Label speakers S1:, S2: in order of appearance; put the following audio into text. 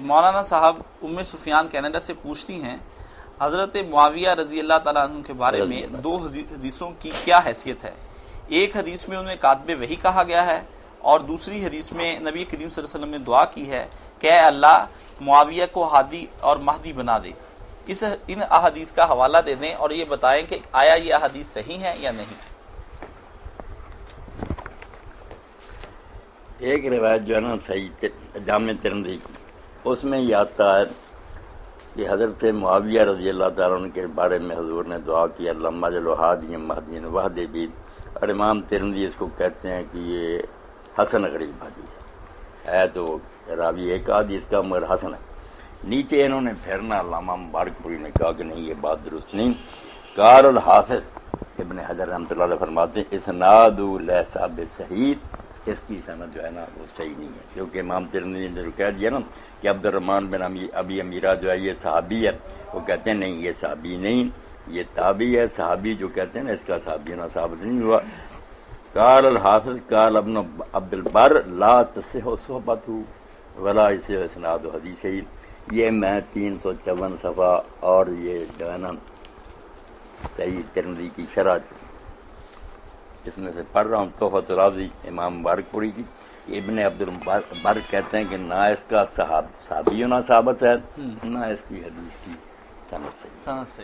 S1: مولانا صاحب ام سفیان کینیڈا سے پوچھتی ہیں حضرت معاویہ رضی اللہ تعالیٰ عنہ کے بارے میں دو حدیثوں کی کیا حیثیت ہے؟ ایک حدیث میں انہیں کاتب وحی کہا گیا ہے اور دوسری حدیث میں نبی کریم صلی اللہ علیہ وسلم نے دعا کی ہے کہ اے اللہ معاویہ کو ہادی اور مہدی بنا دے۔ ان احادیث کا حوالہ دے دیں اور یہ بتائیں کہ آیا یہ احادیث صحیح ہیں یا نہیں۔
S2: ایک روایت جو ہے نا صحیح جامع ترمذی کی، اس میں یہ آتا ہے کہ حضرت معاویہ رضی اللہ تعالیٰ عنہ کے بارے میں حضور نے دعا کی اللہم اجعلہ ہادیا مہدیا واہدہ، اور امام ترمذی اس کو کہتے ہیں کہ یہ حسن غریب حدیث ہے تو راوی ایک حدیث کا مگر حسن ہے۔ نیچے انہوں نے پھرنا علامہ مبارک پوری نے کہا کہ نہیں یہ بات درست نہیں۔ قال الحافظ ابن حجر رحمۃ اللہ علیہ فرماتے ہیں اسناد لیس بصحیح، اس کی سند جو ہے نا وہ صحیح نہیں ہے، کیونکہ امام ترمذی نے جو کہہ دیا نا کہ عبد الرحمن بن ابی امیرہ جو ہے یہ صحابی ہے، وہ کہتے ہیں نہیں یہ صحابی نہیں، یہ تابعی ہے۔ صحابی جو کہتے ہیں نا اس کا صحابی ہونا ثابت نہیں ہوا۔ قال الحافظ قال ابن عبد البر لا تصح صحبته ولا يصح اسناد حدیث، یہ میں 354 صفحہ اور یہ جو ہے نا صحیح ترمذی کی شرح اس میں سے پڑھ رہا ہوں، تحفۃ الراضی امام مبارک پوری کی۔ ابن عبد البر کہتے ہیں کہ نہ اس کا صحابی ہونا ثابت ہے، نہ اس کی حدیث کی سند سے